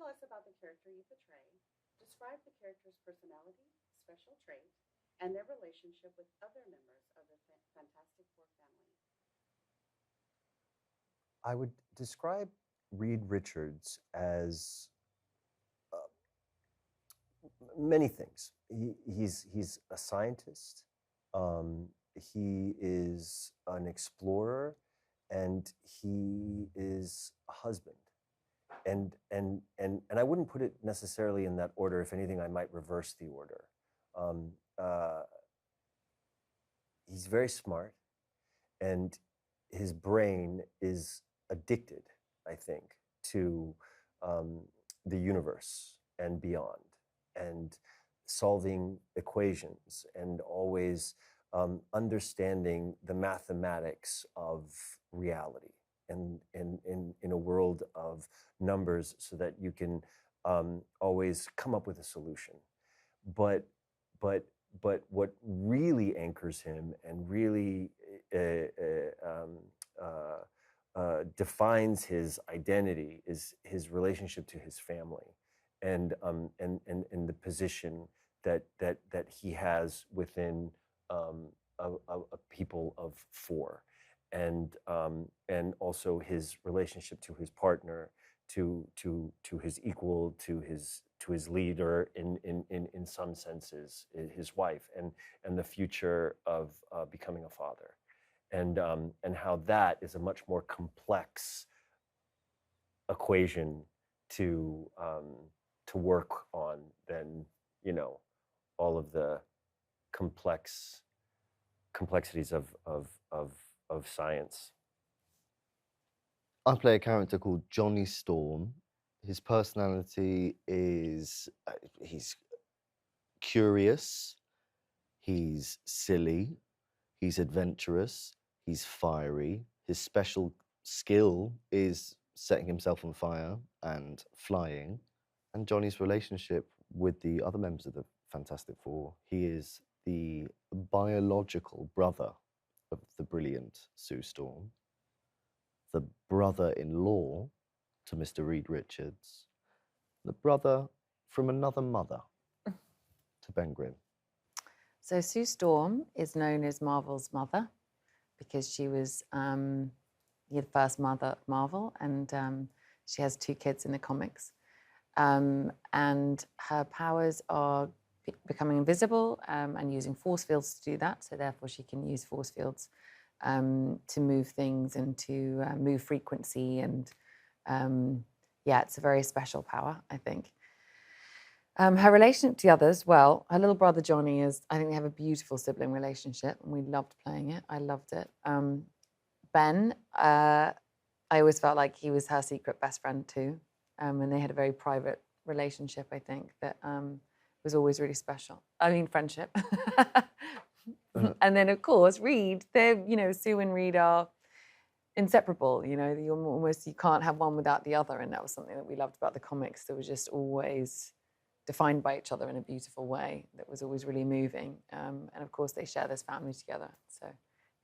tell us about the character you portray? Describe the character's personality, special trait, and their relationship with other members of the Fantastic Four family. I would describe Reed Richards as many things. He's a scientist. He is an explorer, and he is a husband. And I wouldn't put it necessarily in that order. If anything, I might reverse the order. He's very smart, and his brain is addicted, I think, to the universe and beyond, and solving equations, and always understanding the mathematics of reality, and in a world of numbers, so that you can always come up with a solution. But what really anchors him and really defines his identity is his relationship to his family, and the position that he has within a people of four, and also his relationship to his partner, to his equal, to his leader, in some senses, his wife, and the future of becoming a father, and how that is a much more complex equation to work on than, you know, all of the complexities of science. I play a character called Johnny Storm. His personality is he's curious, he's silly, he's adventurous, he's fiery. His special skill is setting himself on fire and flying. And Johnny's relationship with the other members of the Fantastic Four, he is the biological brother of the brilliant Sue Storm, the brother-in-law to Mr. Reed Richards, the brother from another mother to Ben Grimm. So Sue Storm is known as Marvel's mother because she was the first mother of Marvel, and she has 2 kids in the comics. And her powers are becoming invisible and using force fields to do that. So therefore she can use force fields to move things and to move frequency. And yeah, it's a very special power, I think. Her relationship to the others, well, her little brother Johnny is, I think they have a beautiful sibling relationship, and we loved playing it. I loved it. Ben, I always felt like he was her secret best friend too. And they had a very private relationship, I think, that was always really special. I mean, friendship. And then, of course, Reed, they're, you know, Sue and Reed are inseparable, you know, you can't have one without the other. And that was something that we loved about the comics. They were just always defined by each other in a beautiful way that was always really moving. And of course, they share this family together. So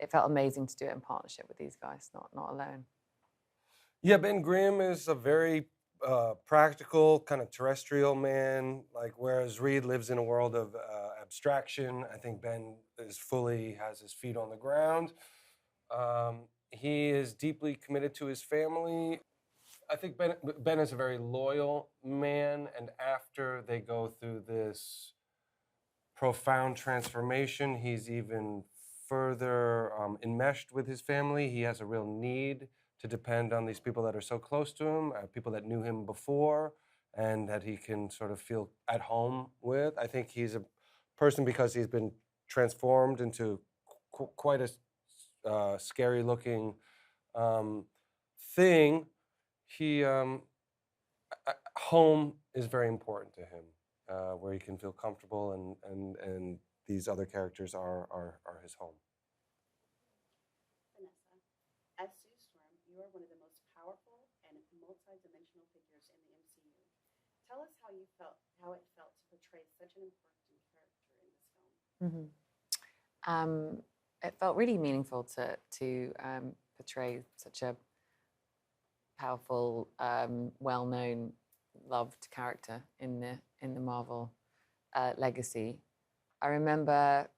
it felt amazing to do it in partnership with these guys, not alone. Yeah, Ben Grimm is a very practical, kind of terrestrial man, like whereas Reed lives in a world of abstraction. I think Ben has his feet on the ground. He is deeply committed to his family. I think Ben is a very loyal man, and after they go through this profound transformation, he's even further enmeshed with his family. He has a real need to depend on these people that are so close to him, people that knew him before, and that he can sort of feel at home with. I think he's a person, because he's been transformed into quite a scary-looking thing. Home is very important to him, where he can feel comfortable, and these other characters are his home. Vanessa, as Sue Storm, you are one of the most powerful and multi-dimensional figures in the MCU. Tell us how it felt to portray such an important character in this film. Mm-hmm. It felt really meaningful to portray such a powerful, well-known loved character in the Marvel legacy. I remember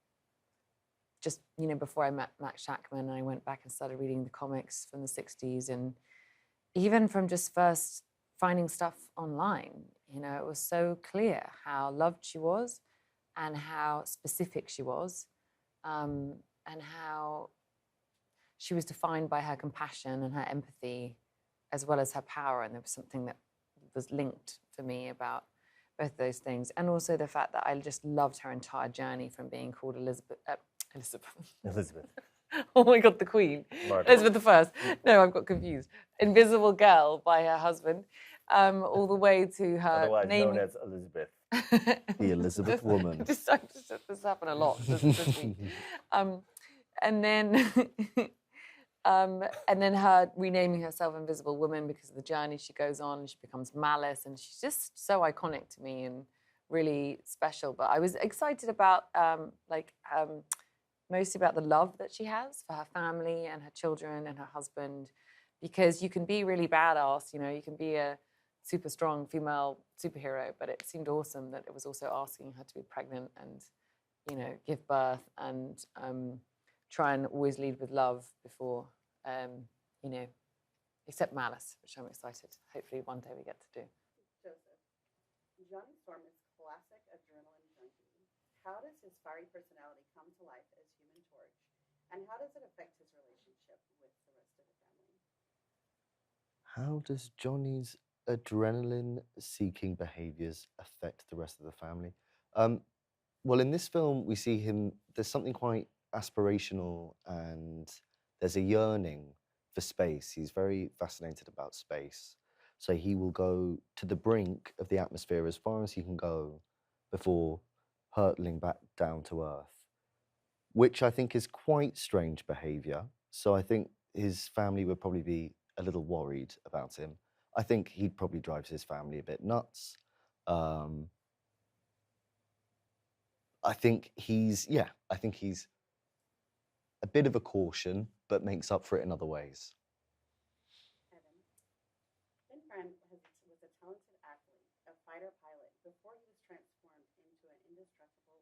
just, before I met Matt Shackman, I went back and started reading the comics from the 60s, and even from just first finding stuff online, it was so clear how loved she was and how specific she was, and how she was defined by her compassion and her empathy as well as her power. And there was something that was linked for me about both those things. And also the fact that I just loved her entire journey from being called Elizabeth. Oh my God, the Queen. Margaret. Elizabeth I. No, I've got confused. Invisible Girl by her husband, all the way to her Otherwise naming... known as Elizabeth. The Elizabeth woman. This happened a lot this week. And then her renaming herself Invisible Woman because of the journey she goes on. She becomes Malice, and she's just so iconic to me and really special. But I was excited about mostly about the love that she has for her family and her children and her husband, because you can be really badass, you can be a super strong female superhero, but it seemed awesome that it was also asking her to be pregnant and, give birth and try and always lead with love before, except Malice, which I'm excited. Hopefully one day we get to do. Joseph, Johnny Storm is classic adrenaline junkie. How does his fiery personality come to life as Human Torch, and how does it affect his relationship with the rest of the family? How does Johnny's adrenaline-seeking behaviours affect the rest of the family? Well, in this film, we see him, there's something quite aspirational, and there's a yearning for space. He's very fascinated about space. So he will go to the brink of the atmosphere as far as he can go before hurtling back down to Earth, which I think is quite strange behaviour. So I think his family would probably be a little worried about him. I think he probably drives his family a bit nuts. I think he's a bit of a caution, but makes up for it in other ways. Evan, Ben Grimm was a talented athlete, a fighter pilot, before he was transformed into an indestructible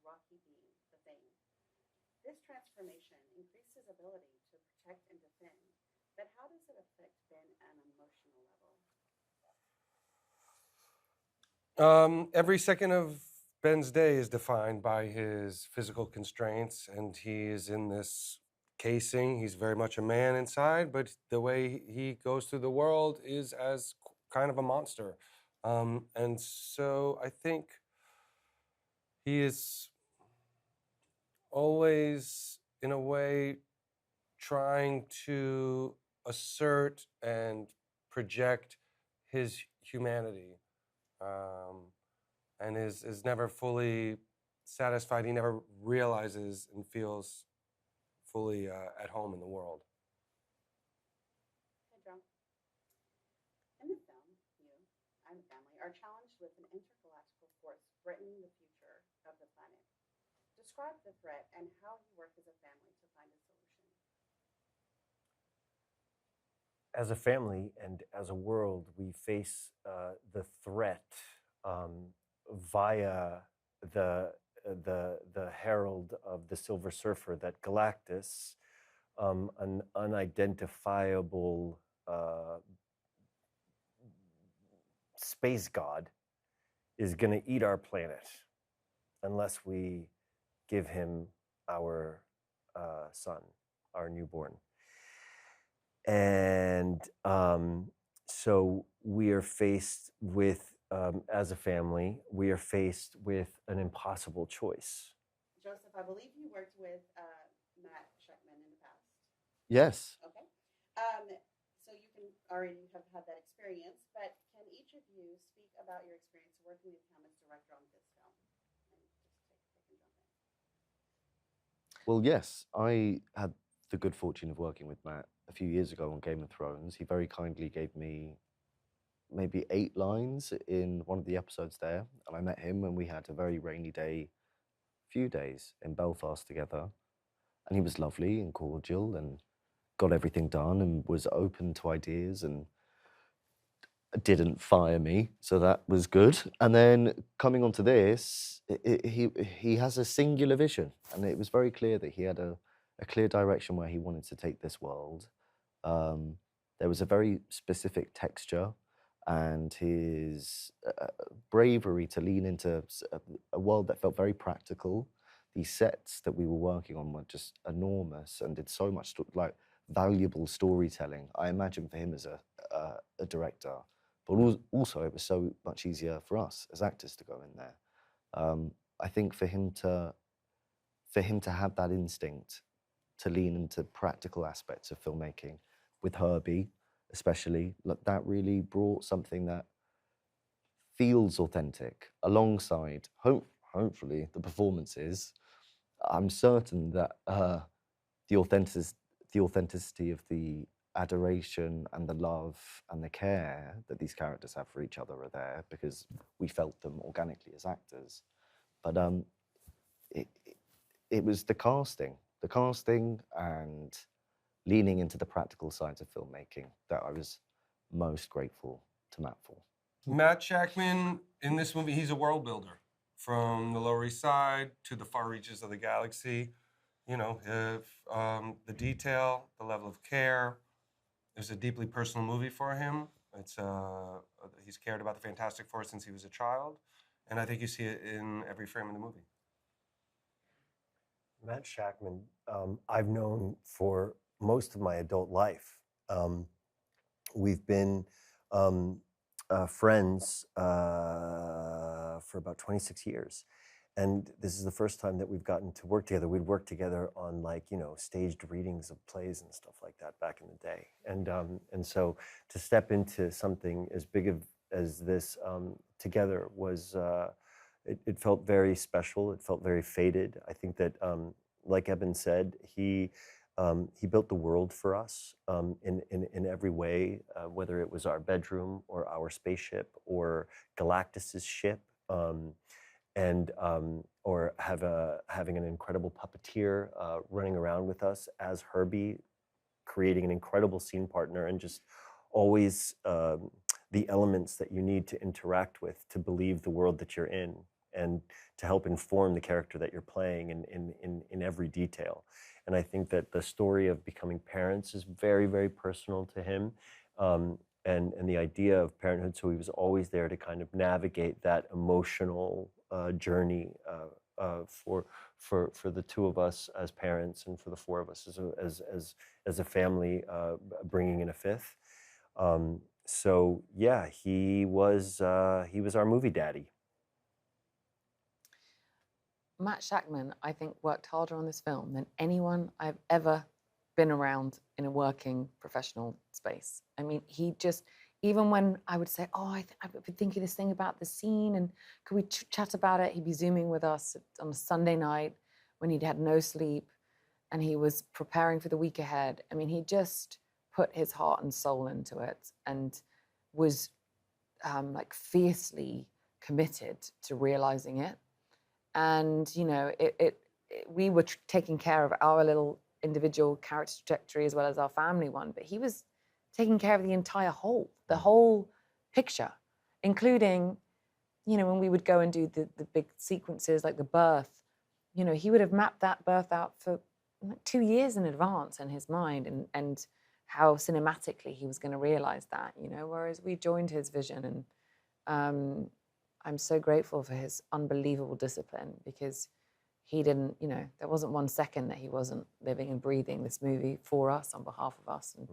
rocky being, the Thing. This transformation increased his ability to protect and defend, but how does it affect Ben on an emotional level? Every second of Ben's day is defined by his physical constraints, and he is in this casing. He's very much a man inside, but the way he goes through the world is as kind of a monster. And so I think he is always, in a way, trying to assert and project his humanity. And is never fully satisfied. He never realizes and feels fully at home in the world. Pedro, in the film, you and the family are challenged with an intergalactical force threatening the future of the planet. Describe the threat and how you work as a family to find a solution. As a family and as a world, we face the threat via the Herald of the Silver Surfer that Galactus, an unidentifiable space god, is going to eat our planet unless we give him our son, our newborn. And so we are faced with, as a family, we are faced with an impossible choice. Joseph, I believe you worked with Matt Shackman in the past. Yes. Okay. So you can already have had that experience, but can each of you speak about your experience working with him as director on this film? And just take a jump in. Well, yes, I had the good fortune of working with Matt a few years ago on Game of Thrones. He very kindly gave me maybe 8 lines in one of the episodes there, and I met him and we had a very rainy day, few days in Belfast together, and he was lovely and cordial and got everything done and was open to ideas, and didn't fire me, so that was good. And then coming onto this, he has a singular vision, and it was very clear that he had a clear direction where he wanted to take this world. There was a very specific texture, and his bravery to lean into a world that felt very practical. These sets that we were working on were just enormous and did so much like valuable storytelling. I imagine for him as a director, but also it was so much easier for us as actors to go in there. I think for him to have that instinct to lean into practical aspects of filmmaking with Herbie, especially, look, that really brought something that feels authentic alongside, hopefully, the performances. I'm certain that the authenticity of the adoration and the love and the care that these characters have for each other are there because we felt them organically as actors. But it was the casting and leaning into the practical sides of filmmaking that I was most grateful to Matt for. Matt Shakman, in this movie, he's a world builder. From the Lower East Side to the far reaches of the galaxy. You know, the detail, the level of care. It's a deeply personal movie for him. He's cared about the Fantastic Four since he was a child. And I think you see it in every frame of the movie. Matt Shakman, I've known for most of my adult life. We've been friends for about 26 years. And this is the first time that we've gotten to work together. We'd worked together on staged readings of plays and stuff like that back in the day. And so to step into something as big as this together was, it felt very special. It felt very fated. I think that, like Ebon said, he built the world for us in every way, whether it was our bedroom or our spaceship or Galactus's ship, or having an incredible puppeteer running around with us as Herbie, creating an incredible scene partner, and just always the elements that you need to interact with to believe the world that you're in and to help inform the character that you're playing in every detail. And I think that the story of becoming parents is very, very personal to him. And the idea of parenthood, so he was always there to kind of navigate that emotional journey for the two of us as parents and for the four of us as a family, bringing in a fifth. So yeah, he was our movie daddy. Matt Shakman, I think, worked harder on this film than anyone I've ever been around in a working professional space. I mean, he just, even when I would say, oh, I've been thinking this thing about the scene and could we chat about it? He'd be Zooming with us on a Sunday night when he'd had no sleep and he was preparing for the week ahead. I mean, he just put his heart and soul into it and was fiercely committed to realizing it. And, you know, we were taking care of our little individual character trajectory as well as our family one, but he was taking care of the entire whole, the whole picture, including, you know, when we would go and do the big sequences like the birth, you know, he would have mapped that birth out for like 2 years in advance in his mind and how cinematically he was going to realize that, you know, whereas we joined his vision. And I'm so grateful for his unbelievable discipline because he didn't, you know, there wasn't 1 second that he wasn't living and breathing this movie for us, on behalf of us. And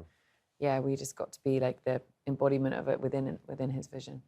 yeah, we just got to be like the embodiment of it within his vision.